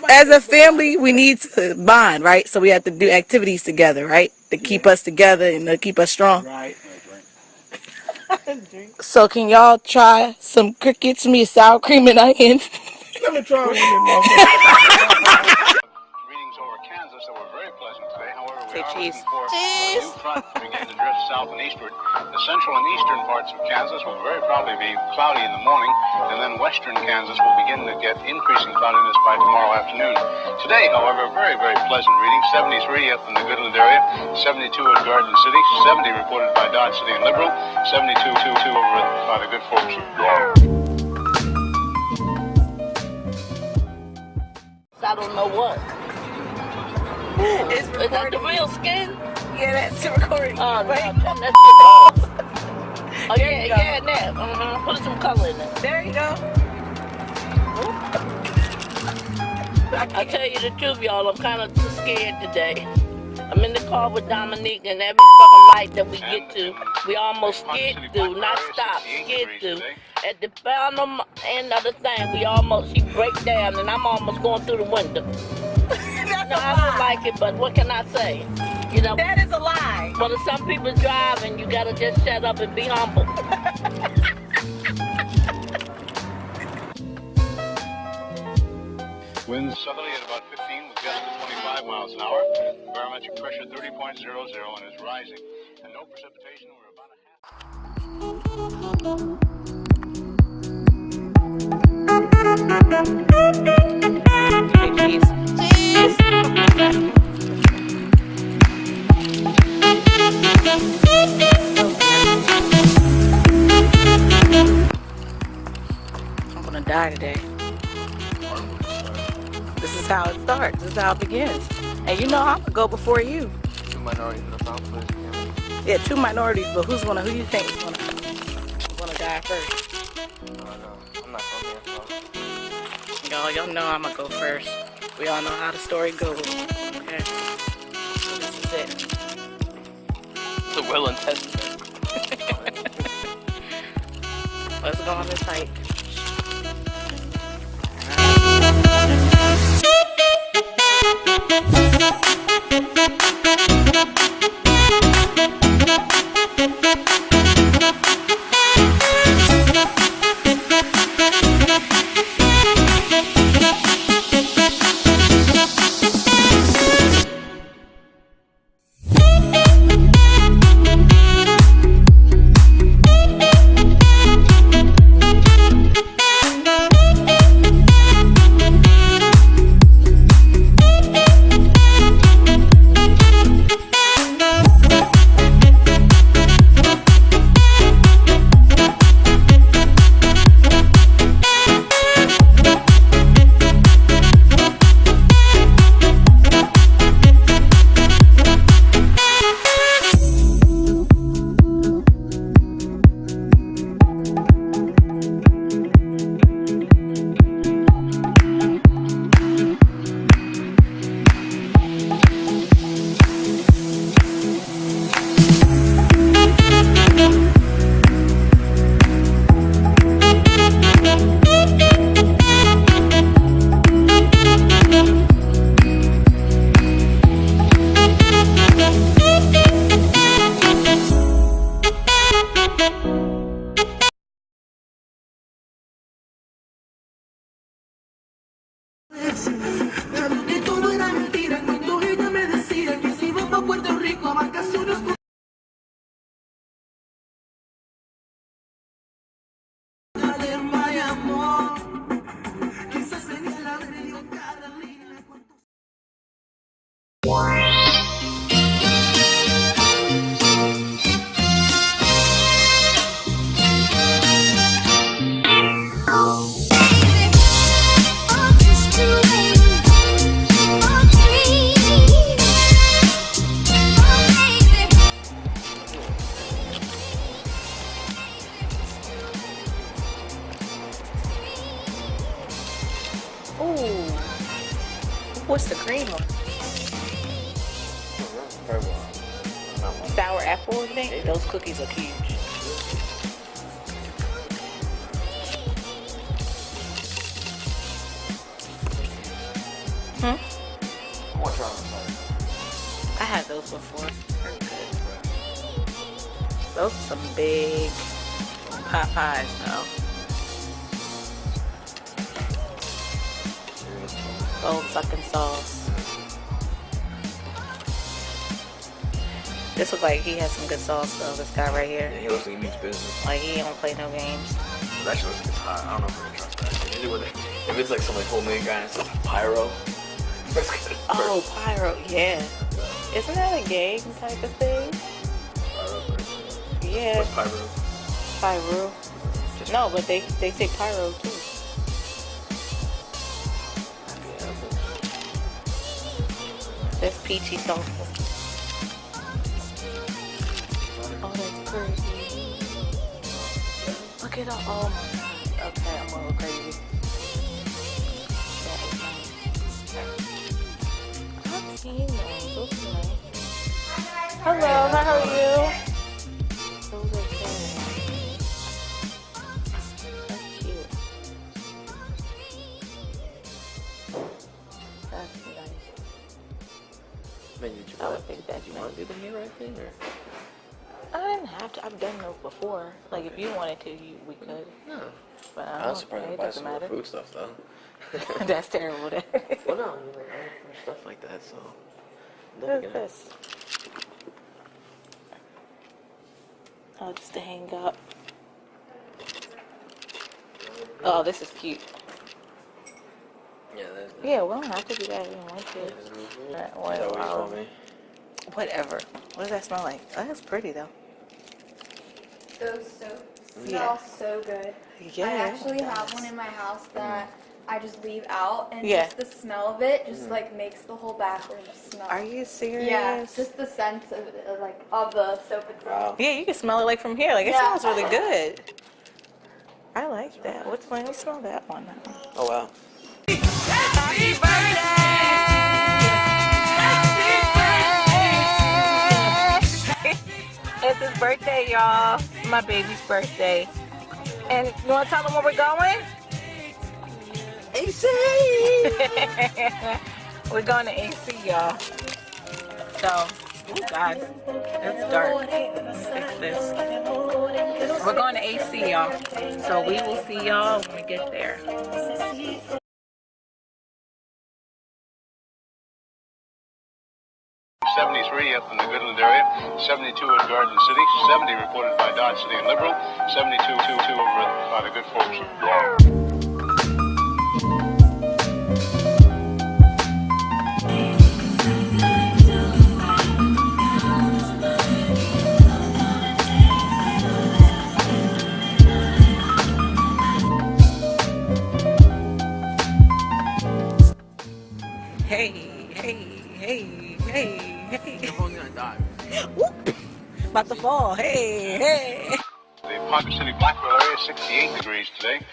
As a family, we need to bond, right? So we have to do activities together, right? To keep us together and to keep us strong. Right. So can y'all try some crickets, me sour cream and onion? Let me try one of them motherfuckers. Readings over Kansas that were very pleasant today. However, we Say are cheese. looking for a new front to begin to drift south and eastward. The central and eastern parts of Kansas will very probably be cloudy in the morning, and then western Kansas will begin to get increasing cloudiness by tomorrow afternoon. Today, however, very, very pleasant reading. 73 up in the Goodland area, 72 at Garden City, 70 reported by Dodge City and Liberal, 72 over by the good folks of I don't know what. Is that the real skin? Yeah, that's recording. Oh, no, turn that shit off. Oh, yeah, that. Put some color in it. There you go. I tell you the truth, y'all, I'm kind of scared today. I'm in the car with Dominique, and every fucking light that we get to, we almost skid through, not stop, skid through. At the final end of the thing, she break down, and I'm almost going through the window. That's No, a I lie. don't like it, but what can I say? You know, That is a lie. well, if some people drive, and you gotta just shut up and be humble. winds southerly at about 15 with gusts of 25 miles an hour. Barometric pressure 30.00 and is rising. And no precipitation. We're about Say cheese. I'm gonna die today. This is how it starts. This is how it begins. And you know I'm gonna go before you. Two minorities in the South Place. Yeah, two minorities, but who you think is gonna die first? No, I'm not going here. Y'all know I'm gonna go first. We all know how the story goes. Okay. So this is it. It's a will and testament. Let's go on this hike. Ooh. What's the green one? Sour apple, I think? Those cookies look huge. Hmm? I want to try them. I had those before. They're good. Those are some big pot pies, though. Old sucking sauce. This looks like he has some good sauce, though. This guy right here. Yeah, he looks like he means business. Like he don't play no games. It actually looks like it's hot. I don't know if we're gonna trust that. If it's like some like homemade guy and it says pyro. Oh, pyro, yeah. Isn't that a game type of thing? Yeah. What's pyro? Pyro. No, but they say pyro too. That's peachy sauce. Oh, that's crazy. Look at all. Oh my god. Okay, I'm a little crazy. That is nice. I've seen those. Those are nice. Hello, how are you? Those are good. That's cute. That's nice. Man, I would think that's you want to do the meat right thing or? I didn't have to. I've done those before. Like if you wanted to, we could. No. But I I don't was surprised think to it buy doesn't some more matter. food stuff though. That's terrible. Then. Well, no, I mean, like, I look for stuff like that, so. What is this? Oh, just to hang up. Oh, this is cute. Yeah, that's. Yeah, we don't have to do that if we don't want to. That Well, what you call me? whatever. What does that smell like? Oh, that's pretty though. Those soaps Yeah. smell so good. Yeah. I actually have one in my house that I just leave out, and Yeah. just the smell of it just like makes the whole bathroom smell. Are you serious? Yeah, just the scent of like of the soap itself. Wow. Yeah, you can smell it like from here. Like it Yeah. smells really good. I like that. What's when we smell that one? Oh wow. It's his birthday, y'all. My baby's birthday. And you want to tell them where we're going? AC! We're going to AC, y'all. So, oh God, it's dark. Let me fix this. We're going to AC, y'all. So we will see y'all when we get there. 73 up in the Goodland area, 72 at Garden City, 70 reported by Dodge City and Liberal, 72 over by the good folks. Hey, hey, hey, hey, hey. Your phone's gonna die. Whoop. About to fall. Hey, hey. The Ponca City Blackwell area, 68 degrees today.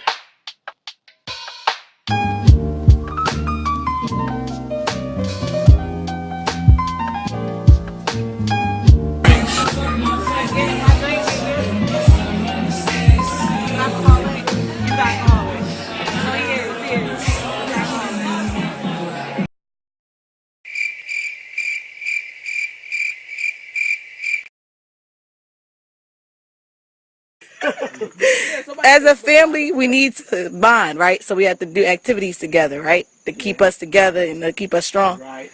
As a family, we need to bond, right? So we have to do activities together, right? To keep us together and to keep us strong. Right.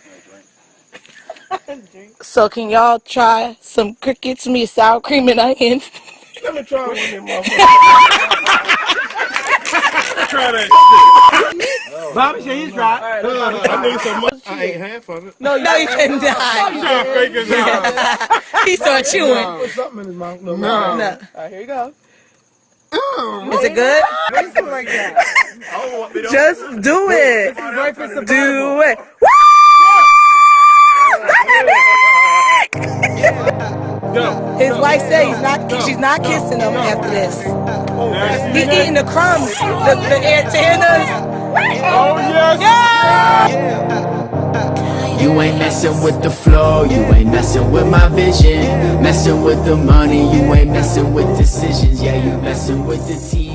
So can y'all try some crickets, me sour cream and onion? Let me try one of them motherfuckers. Try that Bobby said he's right. shit. I need some money. I ate half of it. No, you couldn't die. Try to fake his out. He started chewing. Put something in his mouth. No. No. All right, here you go. Is it good? Something like that. Just do it. Right for some Do it. His wife said she's not kissing him after this. He eating the crumbs, the antennas. Oh, yes. You ain't messing with the flow, you ain't messing with my vision. Messing with the money, you ain't messing with decisions. Yeah, you messing with the team.